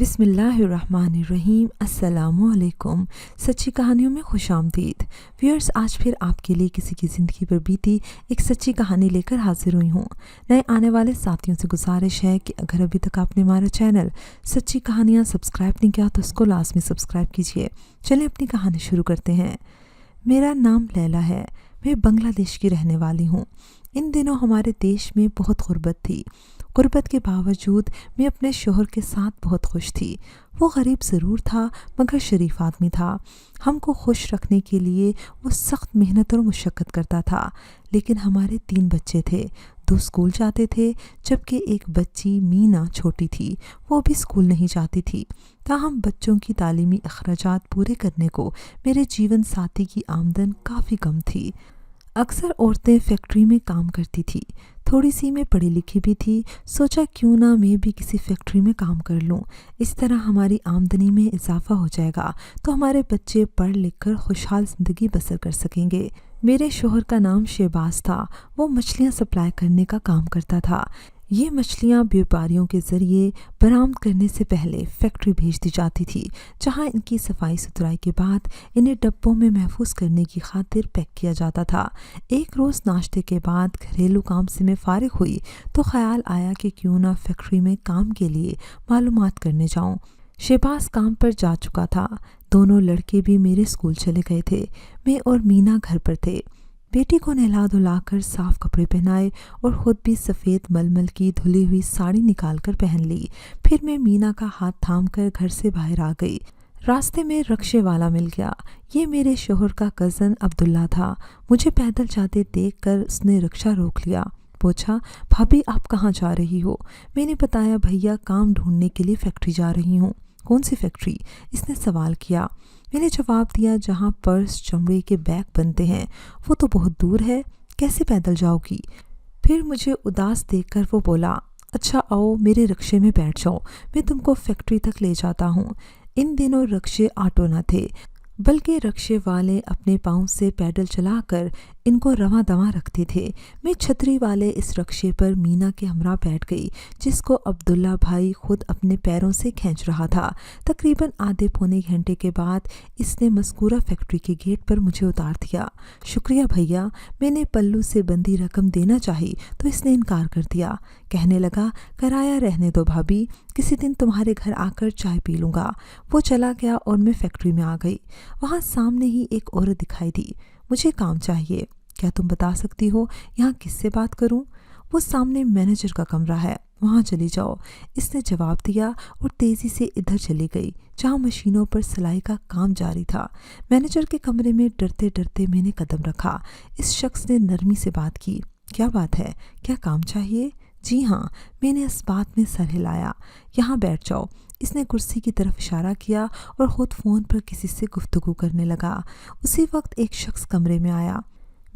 बिस्मिल्लाहिर्रहमानिर्रहीम। अस्सलामुअलैकुम। सच्ची कहानियों में खुशामदीद। व्यूअर्स, आज फिर आपके लिए किसी की ज़िंदगी पर बीती एक सच्ची कहानी लेकर हाजिर हुई हूँ। नए आने वाले साथियों से गुजारिश है कि अगर अभी तक आपने हमारा चैनल सच्ची कहानियाँ सब्सक्राइब नहीं किया तो उसको लाजमी सब्सक्राइब कीजिए। चलिए अपनी कहानी शुरू करते हैं। मेरा नाम लैला है। मैं बांग्लादेश की रहने वाली हूँ। इन दिनों हमारे देश में बहुत गुर्बत थी। गुर्बत के बावजूद मैं अपने शोहर के साथ बहुत खुश थी। वो गरीब ज़रूर था मगर शरीफ आदमी था। हमको खुश रखने के लिए वो सख्त मेहनत और मुशक्क़त करता था। लेकिन हमारे 3 बच्चे थे। 2 स्कूल जाते थे जबकि एक बच्ची मीना छोटी थी, वो भी स्कूल नहीं जाती थी। ताहम बच्चों की तालीमी अखराजात पूरे करने को मेरे जीवन साथी की आमदन काफ़ी कम थी। अक्सर औरतें फैक्ट्री में काम करती थी। थोड़ी सी मैं पढ़ी लिखी भी थी। सोचा क्यों ना मैं भी किसी फैक्ट्री में काम कर लूँ। इस तरह हमारी आमदनी में इजाफा हो जाएगा तो हमारे बच्चे पढ़ लिख कर खुशहाल ज़िंदगी बसर कर सकेंगे। मेरे शोहर का नाम शहबाज था। वो मछलियाँ सप्लाई करने का काम करता था। ये मछलियाँ व्यापारियों के ज़रिए बरामद करने से पहले फैक्ट्री भेज दी जाती थी, जहाँ इनकी सफाई सुथराई के बाद इन्हें डब्बों में महफूज करने की खातिर पैक किया जाता था। एक रोज़ नाश्ते के बाद घरेलू काम से मैं फारिग हुई तो ख्याल आया कि क्यों ना फैक्ट्री में काम के लिए मालूमात करने जाऊँ। शहबाज काम पर जा चुका था। दोनों लड़के भी मेरे स्कूल चले गए थे। मैं और मीना घर पर थे। बेटी को नहला धुलाकर साफ कपड़े पहनाए और ख़ुद भी सफ़ेद मलमल की धुली हुई साड़ी निकाल कर पहन ली। फिर मैं मीना का हाथ थाम कर घर से बाहर आ गई। रास्ते में रक्शे वाला मिल गया। ये मेरे शोहर का कज़न अब्दुल्ला था। मुझे पैदल जाते देखकर उसने रक्शा रोक लिया। पूछा, भाभी आप कहाँ जा रही हो? मैंने बताया, भैया काम ढूंढने के लिए फैक्ट्री जा रही हूँ। कौन सी फैक्ट्री? इसने सवाल किया। मैंने जवाब दिया, जहाँ पर्स चमड़े के बैग बनते हैं। वो तो बहुत दूर है, कैसे पैदल जाओगी? फिर मुझे उदास देखकर वो बोला, अच्छा आओ मेरे रक्शे में बैठ जाओ, मैं तुमको फैक्ट्री तक ले जाता हूँ। इन दिनों रक्शे ऑटो न थे, बल्कि रक्शे वाले अपने पाँव से पैडल चलाकर इनको रवां दवां रखते थे। मैं छतरी वाले इस रक्शे पर मीना के हमरा बैठ गई, जिसको अब्दुल्ला भाई खुद अपने पैरों से खींच रहा था। तकरीबन आधे पौने घंटे के बाद इसने मज़कूरा फैक्ट्री के गेट पर मुझे उतार दिया। शुक्रिया भैया। मैंने पल्लू से बंधी रकम देना चाही तो इसने इनकार कर दिया। कहने लगा, किराया रहने दो भाभी, किसी दिन तुम्हारे घर आकर चाय पी लूँगा। वो चला गया और मैं फैक्ट्री में आ गई। वहाँ सामने ही एक औरत दिखाई दी। मुझे काम चाहिए, क्या तुम बता सकती हो यहाँ किससे बात करूँ? वो सामने मैनेजर का कमरा है, वहाँ चली जाओ, इसने जवाब दिया और तेज़ी से इधर चली गई जहाँ मशीनों पर सिलाई का काम जारी था। मैनेजर के कमरे में डरते डरते मैंने कदम रखा। इस शख्स ने नरमी से बात की। क्या बात है, क्या काम चाहिए? जी हाँ। मैंने इस बात में सर हिलाया। यहाँ बैठ जाओ। इसने कुर्सी की तरफ इशारा किया और ख़ुद फ़ोन पर किसी से गुफ्तगू करने लगा। उसी वक्त एक शख्स कमरे में आया।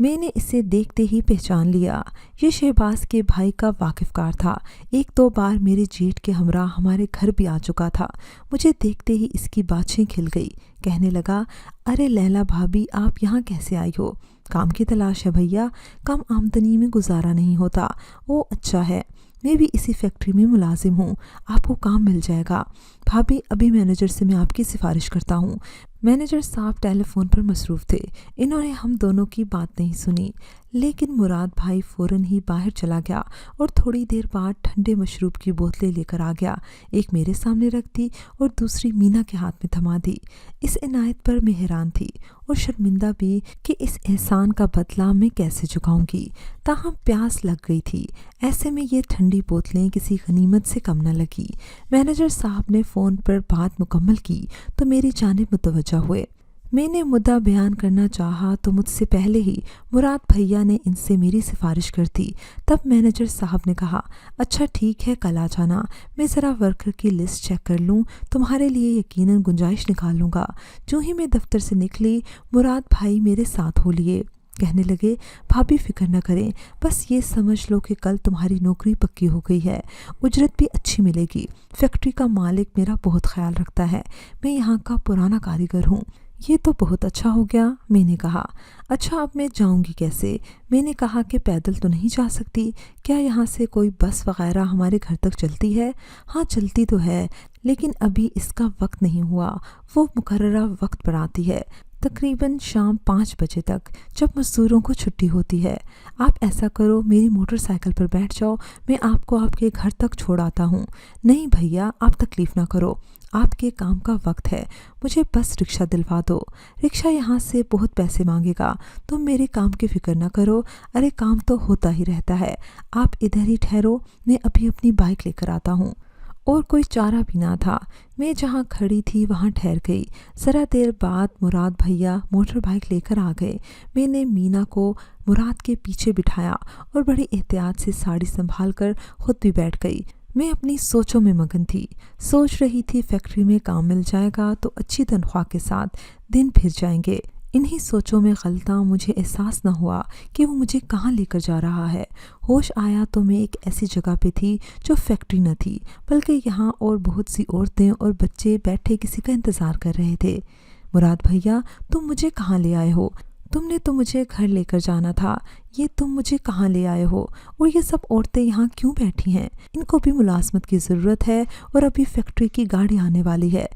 मैंने इसे देखते ही पहचान लिया। ये शहबाज के भाई का वाकिफ़कार था। 1-2 बार मेरे जेठ के हमरा हमारे घर भी आ चुका था। मुझे देखते ही इसकी बाछें खिल गई। कहने लगा, अरे लैला भाभी, आप यहाँ कैसे आई हो? काम की तलाश है भैया, कम आमदनी में गुजारा नहीं होता। ओ अच्छा है, मैं भी इसी फैक्ट्री में मुलाजिम हूँ, आपको काम मिल जाएगा। भाभी, अभी मैनेजर से मैं आपकी सिफारिश करता हूँ। मैनेजर साहब टेलीफोन पर मसरूफ़ थे। इन्होंने हम दोनों की बात नहीं सुनी, लेकिन मुराद भाई फ़ौरन ही बाहर चला गया और थोड़ी देर बाद ठंडे मशरूब की बोतलें लेकर आ गया। एक मेरे सामने रख दी और दूसरी मीना के हाथ में थमा दी। इस इनायत पर मैं हैरान थी और शर्मिंदा भी कि इस एहसान का बदला मैं कैसे चुकाऊंगी। ताहम प्यास लग गई थी। ऐसे में ये ठंडी बोतलें किसी गनीमत से कम न लगी। मैनेजर साहब ने फ़ोन पर बात मुकम्मल की तो मेरी जानिब मुतवज्जा हुए। मैंने मुद्दा बयान करना चाहा तो मुझसे पहले ही मुराद भैया ने इनसे मेरी सिफारिश कर दी। तब मैनेजर साहब ने कहा, अच्छा ठीक है, कल आ जाना, मैं ज़रा वर्कर की लिस्ट चेक कर लूँ, तुम्हारे लिए यकीनन गुंजाइश निकाल लूँगा। जो ही मैं दफ्तर से निकली, मुराद भाई मेरे साथ हो लिए। कहने लगे, भाभी फ़िक्र न करें, बस ये समझ लो कि कल तुम्हारी नौकरी पक्की हो गई है, उजरत भी अच्छी मिलेगी। फैक्ट्री का मालिक मेरा बहुत ख्याल रखता है, मैं यहाँ का पुराना कारीगर हूँ। ये तो बहुत अच्छा हो गया, मैंने कहा। अच्छा, अब मैं जाऊंगी कैसे? मैंने कहा कि पैदल तो नहीं जा सकती। क्या यहाँ से कोई बस वगैरह हमारे घर तक चलती है? हाँ, चलती तो है, लेकिन अभी इसका वक्त नहीं हुआ। वो मुकर्ररा वक्त पर आती है, तकरीबन शाम 5 बजे तक, जब मज़दूरों को छुट्टी होती है। आप ऐसा करो, मेरी मोटरसाइकिल पर बैठ जाओ, मैं आपको आपके घर तक छोड़ आता हूँ। नहीं भैया, आप तकलीफ़ ना करो, आपके काम का वक्त है, मुझे बस रिक्शा दिलवा दो। रिक्शा यहाँ से बहुत पैसे मांगेगा, तुम मेरे काम की फ़िक्र ना करो। अरे काम तो होता ही रहता है, आप इधर ही ठहरो, मैं अभी अपनी बाइक लेकर आता हूँ। और कोई चारा भी ना था, मैं जहाँ खड़ी थी वहाँ ठहर गई। ज़रा देर बाद मुराद भैया मोटर बाइक लेकर आ गए। मैंने मीना को मुराद के पीछे बिठाया और बड़ी एहतियात से साड़ी संभाल कर खुद भी बैठ गई। मैं अपनी सोचों में मगन थी, सोच रही थी फैक्ट्री में काम मिल जाएगा तो अच्छी तनख्वाह के साथ दिन फिर जाएंगे। इन्हीं सोचों में गलता मुझे एहसास न हुआ कि वो मुझे कहाँ लेकर जा रहा है। होश आया तो मैं एक ऐसी जगह पे थी जो फैक्ट्री न थी, बल्कि यहाँ और बहुत सी औरतें और बच्चे बैठे किसी का इंतज़ार कर रहे थे। मुराद भैया, तुम मुझे कहाँ ले आए हो? तुमने तो मुझे घर लेकर जाना था, ये तुम मुझे कहाँ ले आए हो? और ये सब औरतें यहाँ क्यों बैठी हैं? इनको भी मुलाजमत की ज़रूरत है और अभी फैक्ट्री की गाड़ी आने वाली है,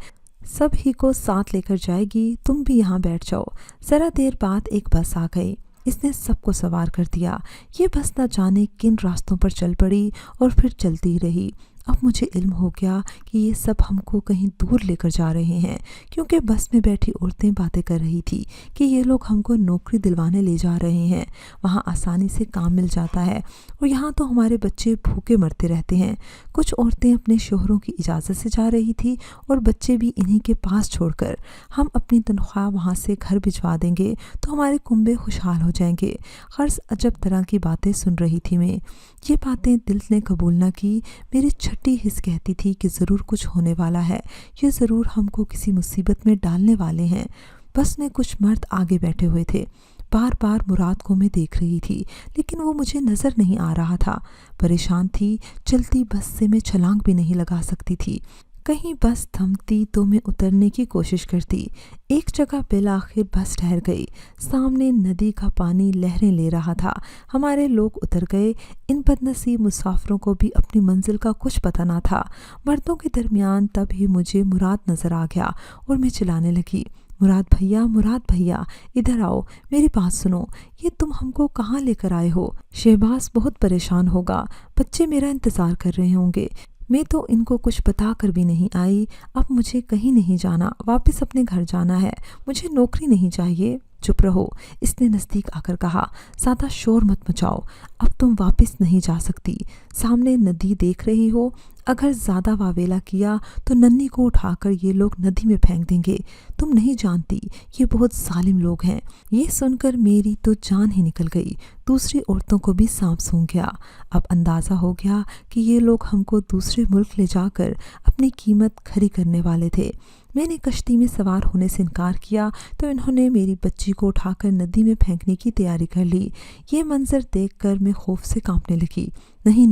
सब ही को साथ लेकर जाएगी, तुम भी यहाँ बैठ जाओ। ज़रा देर बाद एक बस आ गई, इसने सबको सवार कर दिया। ये बस न जाने किन रास्तों पर चल पड़ी और फिर चलती रही। अब मुझे इल्म हो गया कि ये सब हमको कहीं दूर लेकर जा रहे हैं, क्योंकि बस में बैठी औरतें बातें कर रही थी कि ये लोग हमको नौकरी दिलवाने ले जा रहे हैं, वहाँ आसानी से काम मिल जाता है और यहाँ तो हमारे बच्चे भूखे मरते रहते हैं। कुछ औरतें अपने शोहरों की इजाज़त से जा रही थी और बच्चे भी इन्हीं के पास छोड़कर। हम अपनी तनख्वाह वहाँ से घर भिजवा देंगे तो हमारे कुंबे खुशहाल हो जाएंगे। गर्ज अजब तरह की बातें सुन रही थी मैं। ये बातें दिल ने कबूल न की। मेरी छठी हिस्स कहती थी कि ज़रूर कुछ होने वाला है, ये ज़रूर हमको किसी मुसीबत में डालने वाले हैं। बस में कुछ मर्द आगे बैठे हुए थे। बार बार मुराद को मैं देख रही थी, लेकिन वो मुझे नज़र नहीं आ रहा था। परेशान थी, चलती बस से मैं छलांग भी नहीं लगा सकती थी। कहीं बस थमती तो मैं उतरने की कोशिश करती। एक जगह बिलाखिर बस ठहर गई। सामने नदी का पानी लहरें ले रहा था। हमारे लोग उतर गए। इन बदनसीब मुसाफिरों को भी अपनी मंजिल का कुछ पता ना था। मर्दों के दरमियान तब ही मुझे मुराद नज़र आ गया और मैं चिल्लाने लगी, मुराद भैया, इधर आओ, मेरी बात सुनो। ये तुम हमको कहाँ लेकर आए हो? शहबाज बहुत परेशान होगा, बच्चे मेरा इंतज़ार कर रहे होंगे। मैं तो इनको कुछ बता कर भी नहीं आई। अब मुझे कहीं नहीं जाना, वापस अपने घर जाना है, मुझे नौकरी नहीं चाहिए। चुप रहो, इसने नज़दीक आकर कहा, ज़्यादा शोर मत मचाओ, अब तुम वापस नहीं जा सकती। सामने नदी देख रही हो, अगर ज़्यादा वावेला किया तो नन्ही को उठाकर ये लोग नदी में फेंक देंगे। तुम नहीं जानती, ये बहुत जालिम लोग हैं। ये सुनकर मेरी तो जान ही निकल गई। दूसरी औरतों को भी सांप सूंघ गया। अब अंदाज़ा हो गया कि ये लोग हमको दूसरे मुल्क ले जाकर अपनी कीमत खरी करने वाले थे। मैंने कश्ती में सवार होने से इनकार किया तो इन्होंने मेरी बच्ची को उठाकर नदी में फेंकने की तैयारी कर ली। ये मंजर देखकर मैं खौफ से कांपने लगी। नहीं,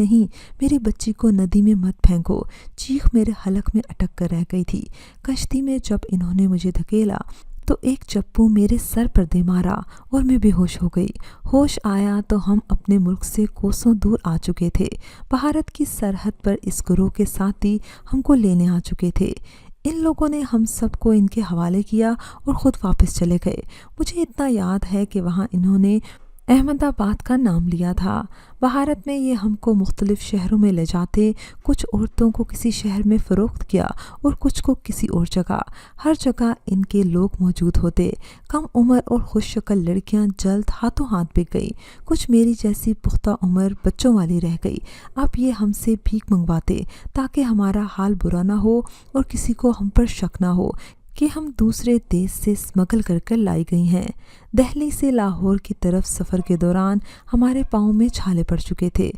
मेरी बच्ची को नदी में मत फेंको। चीख मेरे हलक में अटक कर रह गई थी। कश्ती में जब इन्होंने मुझे धकेला तो एक चप्पू मेरे सर पर दे मारा और मैं बेहोश हो गई। होश आया तो हम अपने मुल्क से कोसों दूर आ चुके थे। भारत की सरहद पर इस गुरों के साथी हमको लेने आ चुके थे। इन लोगों ने हम सबको इनके हवाले किया और ख़ुद वापस चले गए। मुझे इतना याद है कि वहाँ इन्होंने अहमदाबाद का नाम लिया था। भारत में ये हमको मुख्तलिफ़ शहरों में ले जाते, कुछ औरतों को किसी शहर में फ़रोख्त किया और कुछ को किसी और जगह। हर जगह इनके लोग मौजूद होते। कम उम्र और खुश शक्ल लड़कियां जल्द हाथों हाथ बिक गई। कुछ मेरी जैसी पुख्ता उम्र बच्चों वाली रह गई। अब ये हमसे भीख मंगवाते ताकि हमारा हाल बुरा ना हो और किसी को हम पर शक ना हो कि हम दूसरे देश से स्मगल कर लाई गई हैं। दिल्ली से लाहौर की तरफ सफ़र के दौरान हमारे पाँव में छाले पड़ चुके थे।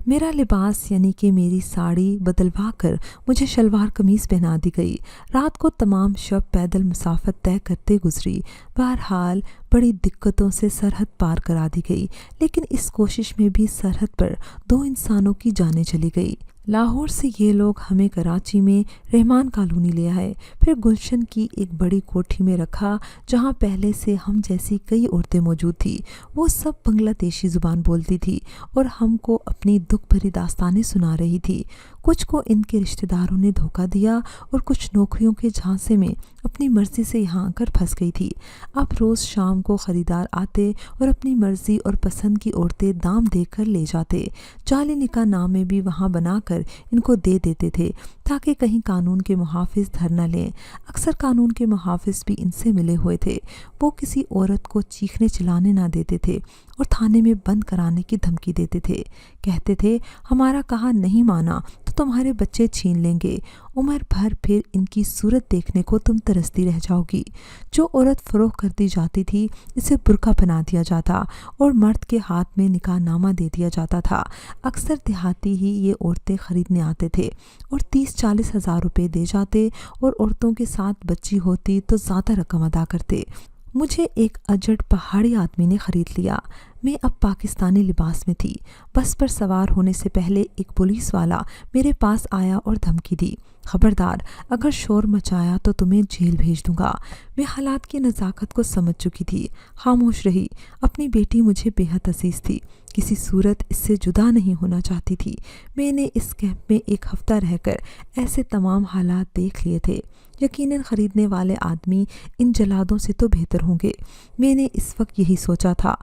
मेरा लिबास यानी कि मेरी साड़ी बदलवा कर मुझे शलवार कमीज़ पहना दी गई। रात को तमाम शब पैदल मुसाफत तय करते गुजरी। बहरहाल बड़ी दिक्कतों से सरहद पार करा दी गई, लेकिन इस कोशिश में भी सरहद पर 2 इंसानों की जानें चली गई। لاہور سے یہ لوگ ہمیں کراچی میں رحمان کالونی لے آئے، پھر گلشن کی ایک بڑی کوٹھی میں رکھا جہاں پہلے سے ہم جیسی کئی عورتیں موجود تھیں۔ وہ سب بنگلہ دیشی زبان بولتی تھی اور ہم کو اپنی دکھ بھری داستانیں سنا رہی تھی۔ کچھ کو ان کے رشتہ داروں نے دھوکہ دیا اور کچھ نوکریوں کے جھانسے میں اپنی مرضی سے یہاں آ کر پھنس گئی تھی۔ اب روز شام کو خریدار آتے اور اپنی مرضی اور پسند کی عورتیں دام دے کر لے جاتے۔ جعلی نکاح نامے بھی وہاں بنا کر ان کو دے دیتے تھے تاکہ کہیں قانون کے محافظ دھر نہ لیں۔ اکثر قانون کے محافظ بھی ان سے ملے ہوئے تھے۔ وہ کسی عورت کو چیخنے چلانے نہ دیتے تھے اور تھانے میں بند کرانے کی دھمکی دیتے تھے۔ کہتے تھے ہمارا کہا نہیں مانا تو تمہارے بچے چھین لیں گے، عمر بھر پھر ان کی صورت دیکھنے کو تم ترستی رہ جاؤ گی۔ جو عورت فروخت کر دی جاتی تھی اسے برقع پہنا دیا جاتا اور مرد کے ہاتھ میں نکاح نامہ دے دیا جاتا تھا۔ اکثر دیہاتی ہی یہ عورتیں خریدنے آتے تھے اور 30-40 ہزار روپے دے جاتے اور عورتوں کے ساتھ بچی ہوتی تو زیادہ رقم ادا کرتے۔ مجھے ایک اجڑ پہاڑی آدمی نے خرید لیا۔ میں اب پاکستانی لباس میں تھی۔ بس پر سوار ہونے سے پہلے ایک پولیس والا میرے پاس آیا اور دھمکی دی، خبردار اگر شور مچایا تو تمہیں جیل بھیج دوں گا۔ میں حالات کی نزاکت کو سمجھ چکی تھی، خاموش رہی۔ اپنی بیٹی مجھے بے حد عزیز تھی، کسی صورت اس سے جدا نہیں ہونا چاہتی تھی۔ میں نے اس کیمپ میں ایک ہفتہ رہ کر ایسے تمام حالات دیکھ لیے تھے۔ یقیناً خریدنے والے آدمی ان جلادوں سے تو بہتر ہوں گے۔ میں نے اس وقت یہی سوچا تھا۔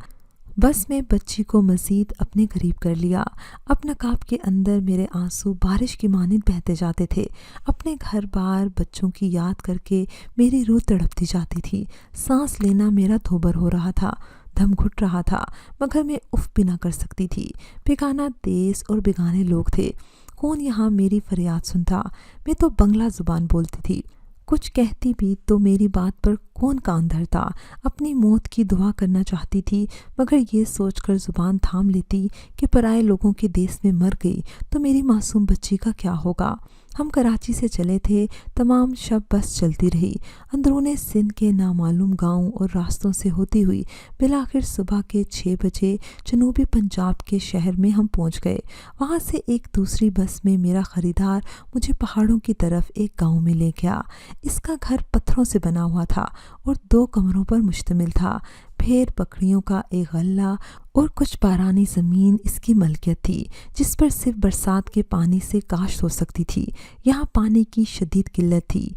بس میں بچی کو مزید اپنے قریب کر لیا۔ اب نقاب کے اندر میرے آنسو بارش کی مانند بہتے جاتے تھے۔ اپنے گھر بار بچوں کی یاد کر کے میری روح تڑپتی جاتی تھی۔ سانس لینا میرا دھوبر ہو رہا تھا، دم گھٹ رہا تھا، مگر میں اف بھی نہ کر سکتی تھی۔ بیگانہ دیس اور بیگانے لوگ تھے، کون یہاں میری فریاد سنتا؟ میں تو بنگلہ زبان بولتی تھی، کچھ کہتی بھی تو میری بات پر کون کان دھرتا؟ اپنی موت کی دعا کرنا چاہتی تھی، مگر یہ سوچ کر زبان تھام لیتی کہ پرائے لوگوں کے دیس میں مر گئی تو میری معصوم بچی کا کیا ہوگا؟ ہم کراچی سے چلے تھے، تمام شب بس چلتی رہی، اندرون سندھ کے نامعلوم گاؤں اور راستوں سے ہوتی ہوئی بالآخر صبح کے 6 بجے جنوبی پنجاب کے شہر میں ہم پہنچ گئے۔ وہاں سے ایک دوسری بس میں میرا خریدار مجھے پہاڑوں کی طرف ایک گاؤں میں لے گیا۔ اس کا گھر پتھروں سے بنا ہوا تھا اور 2 کمروں پر مشتمل تھا۔ بھیڑ بکریوں کا ایک غلہ اور کچھ بارانی زمین اس کی ملکیت تھی، جس پر صرف برسات کے پانی سے کاشت ہو سکتی تھی۔ یہاں پانی کی شدید قلت تھی۔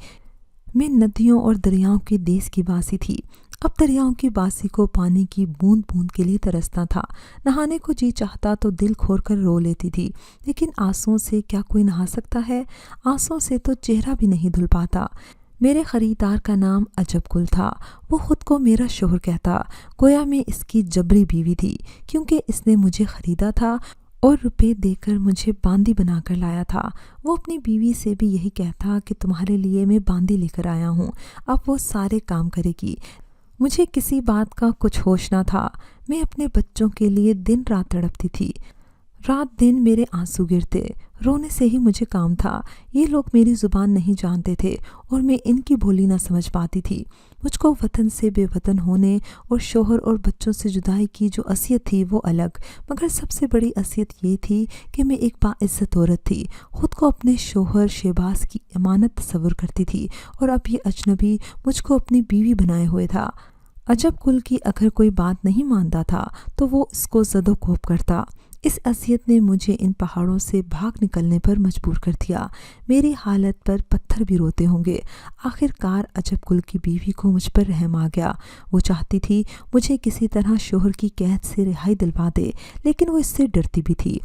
میں ندیوں اور دریاؤں کے دیس کی باسی تھی۔ اب دریاؤں کی باسی کو پانی کی بوند بوند کے لیے ترستا تھا۔ نہانے کو جی چاہتا تو دل کھول کر رو لیتی تھی، لیکن آنسوؤں سے کیا کوئی نہا سکتا ہے؟ آنسوؤں سے تو چہرہ بھی نہیں دھل پاتا۔ میرے خریدار کا نام عجب گل تھا۔ وہ خود کو میرا شوہر کہتا، گویا میں اس کی جبری بیوی تھی، کیونکہ اس نے مجھے خریدا تھا اور روپے دے کر مجھے باندی بنا کر لایا تھا۔ وہ اپنی بیوی سے بھی یہی کہتا کہ تمہارے لیے میں باندی لے کر آیا ہوں، اب وہ سارے کام کرے گی۔ مجھے کسی بات کا کچھ ہوش نہ تھا۔ میں اپنے بچوں کے لیے دن رات تڑپتی تھی۔ رات دن میرے آنسو گرتے، رونے سے ہی مجھے کام تھا۔ یہ لوگ میری زبان نہیں جانتے تھے اور میں ان کی بولی نہ سمجھ پاتی تھی۔ مجھ کو وطن سے بے وطن ہونے اور شوہر اور بچوں سے جدائی کی جو اذیت تھی وہ الگ، مگر سب سے بڑی اذیت یہ تھی کہ میں ایک باعزت عورت تھی، خود کو اپنے شوہر شہباز کی امانت تصور کرتی تھی، اور اب یہ اجنبی مجھ کو اپنی بیوی بنائے ہوئے تھا۔ عجب کل کی اگر کوئی بات نہیں مانتا تھا تو وہ اس کو زد و کوب کرتا۔ اس اذیت نے مجھے ان پہاڑوں سے بھاگ نکلنے پر مجبور کر دیا۔ میری حالت پر پتھر بھی روتے ہوں گے۔ آخر کار عجب کل کی بیوی کو مجھ پر رحم آ گیا۔ وہ چاہتی تھی مجھے کسی طرح شوہر کی قید سے رہائی دلوا دے، لیکن وہ اس سے ڈرتی بھی تھی،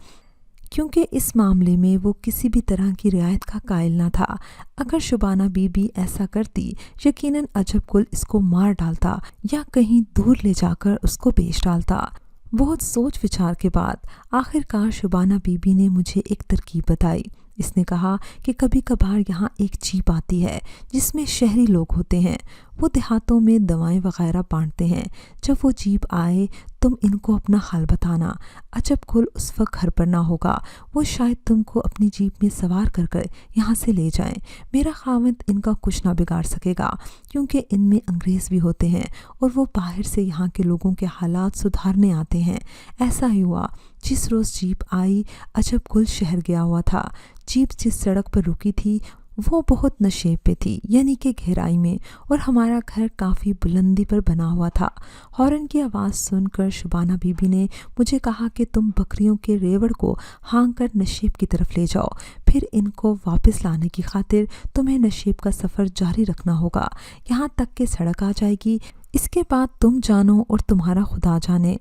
کیونکہ اس معاملے میں وہ کسی بھی طرح کی رعایت کا قائل نہ تھا۔ اگر شبانہ بی بی ایسا کرتی، یقیناً عجب کل اس کو مار ڈالتا یا کہیں دور لے جا کر اس کو بیچ ڈالتا۔ بہت سوچ وچار کے بعد آخر کار شبانہ بی بی نے مجھے ایک ترکیب بتائی۔ اس نے کہا کہ کبھی کبھار یہاں ایک جیپ آتی ہے جس میں شہری لوگ ہوتے ہیں، वो देहातों में दवाएं वगैरह बांटते हैं। जब वो जीप आए तुम इनको अपना हाल बताना। अजब कुल उस वक्त घर पर ना होगा, वो शायद तुमको अपनी जीप में सवार कर कर यहाँ से ले जाएं। मेरा खावंद इनका कुछ ना बिगाड़ सकेगा क्योंकि इनमें अंग्रेज़ भी होते हैं और वो बाहर से यहाँ के लोगों के हालात सुधारने आते हैं। ऐसा ही हुआ। जिस रोज़ जीप आई अजब कुल शहर गया हुआ था। जीप जिस सड़क पर रुकी थी वो बहुत नशे पे थी, यानी कि गहराई में, और हमारा घर काफ़ी बुलंदी पर बना हुआ था। हॉर्न की आवाज़ सुनकर शुबाना बीबी ने मुझे कहा कि तुम बकरियों के रेवड़ को हाँक कर नशेब की तरफ ले जाओ, फिर इनको वापस लाने की खातिर तुम्हें नशेब का सफ़र जारी रखना होगा यहाँ तक कि सड़क आ जाएगी। इसके बाद तुम जानो और तुम्हारा खुदा जाने।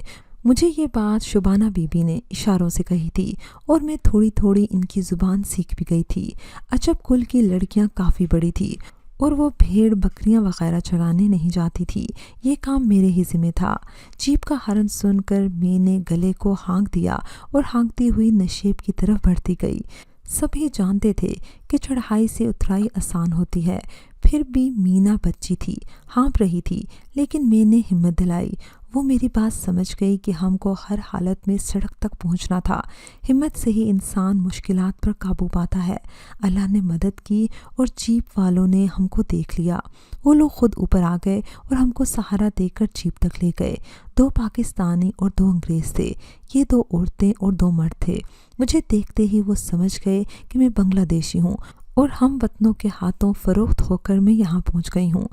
मुझे ये बात शुबाना बीबी ने इशारों से कही थी और मैं थोड़ी थोड़ी इनकी ज़ुबान सीख भी गई थी। अजब कुल की लड़कियां काफ़ी बड़ी थी और वो भेड़ बकरियां वगैरह चराने नहीं जाती थी। ये काम मेरे ही ज़िम्मे था। जीप का हॉर्न सुनकर मैंने गले को हाँक दिया और हाँकती हुई नशेब की तरफ बढ़ती गई। सभी जानते थे कि चढ़ाई से उतराई आसान होती है, फिर भी मीना बच्ची थी, हाँप रही थी, लेकिन मैंने हिम्मत दिलाई। वो मेरी बात समझ गई कि हमको हर हालत में सड़क तक पहुंचना था। हिम्मत से ही इंसान मुश्किलात पर काबू पाता है। अल्लाह ने मदद की और जीप वालों ने हमको देख लिया। वो लोग खुद ऊपर आ गए और हमको सहारा देकर जीप तक ले गए। 2 पाकिस्तानी और 2 अंग्रेज़ थे। ये 2 औरतें और 2 मर्द थे। मुझे देखते ही वो समझ गए कि मैं बांग्लादेशी हूँ और हम वतनों के हाथों फ़रोख्त होकर मैं यहाँ पहुँच गई हूँ।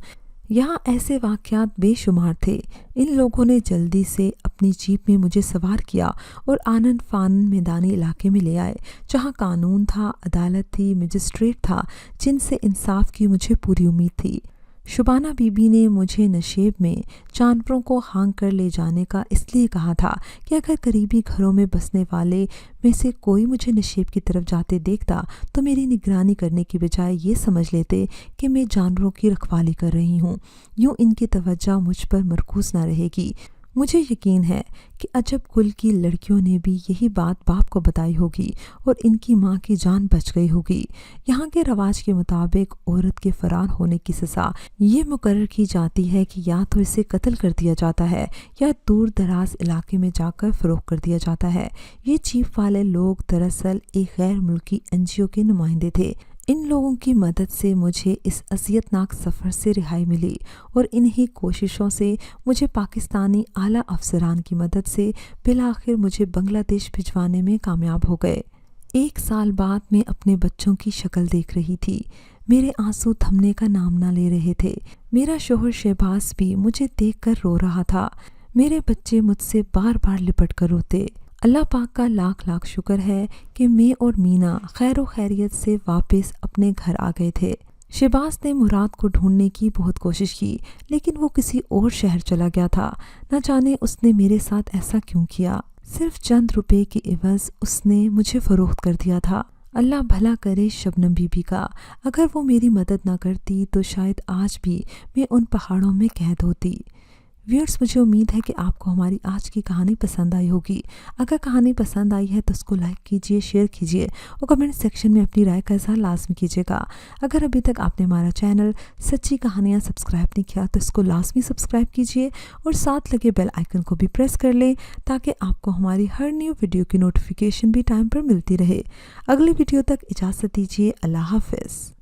यहाँ ऐसे वाक़यात बेशुमार थे। इन लोगों ने जल्दी से अपनी जीप में मुझे सवार किया और आनन फानन मैदानी इलाके में ले आए, जहाँ कानून था, अदालत थी, मजिस्ट्रेट था, जिनसे इंसाफ की मुझे पूरी उम्मीद थी। शुबाना बीबी ने मुझे नशेब में जानवरों को हाँक कर ले जाने का इसलिए कहा था कि अगर करीबी घरों में बसने वाले में से कोई मुझे नशेब की तरफ जाते देखता तो मेरी निगरानी करने की बजाय ये समझ लेते कि मैं जानवरों की रखवाली कर रही हूँ। यूँ इनकी तवज्जो मुझ पर मरकूज़ ना रहेगी। मुझे यकीन है कि अजब कुल की लड़कियों ने भी यही बात बाप को बताई होगी और इनकी माँ की जान बच गई होगी। यहाँ के रवाज के मुताबिक औरत के फरार होने की सज़ा ये मुकर्रर की जाती है कि या तो इसे कत्ल कर दिया जाता है या दूर दराज इलाके में जाकर फ़रोख्त कर दिया जाता है। ये जीप वाले लोग दरअसल एक गैर मुल्की NGO के नुमाइंदे थे। इन लोगों की मदद से मुझे इस अज़ियतनाक सफ़र से रिहाई मिली और इन्हीं कोशिशों से मुझे पाकिस्तानी आला अफसरान की मदद से बिलाखिर मुझे बांग्लादेश भिजवाने में कामयाब हो गए। 1 साल बाद मैं अपने बच्चों की शक्ल देख रही थी। मेरे आंसू थमने का नाम ना ले रहे थे। मेरा शोहर शहबाज भी मुझे देखकर रो रहा था। मेरे बच्चे मुझसे बार बार लिपट कर रोते। अल्लाह पाक का लाख लाख शुक्र है कि मैं और मीना खैर खैरियत से वापस अपने घर आ गए थे। शहबाज ने मुराद को ढूंढने की बहुत कोशिश की, लेकिन वो किसी और शहर चला गया था। न जाने उसने मेरे साथ ऐसा क्यों किया। सिर्फ चंद रुपए के एवज़ उसने मुझे फ़रोख्त कर दिया था। अल्लाह भला करे शबनम बीबी का। अगर वो मेरी मदद ना करती तो शायद आज भी मैं उन पहाड़ों में कैद होती। व्यूअर्स, मुझे उम्मीद है कि आपको हमारी आज की कहानी पसंद आई होगी। अगर कहानी पसंद आई है तो उसको लाइक कीजिए, शेयर कीजिए और कमेंट सेक्शन में अपनी राय का इज़हार लाजमी कीजिएगा। अगर अभी तक आपने हमारा चैनल सच्ची कहानियाँ सब्सक्राइब नहीं किया तो इसको लाजमी सब्सक्राइब कीजिए और साथ लगे बेल आइकन को भी प्रेस कर लें ताकि आपको हमारी हर न्यू वीडियो की नोटिफिकेशन भी टाइम पर मिलती रहे। अगली वीडियो तक इजाज़त दीजिए। अल्लाह हाफ़िज़।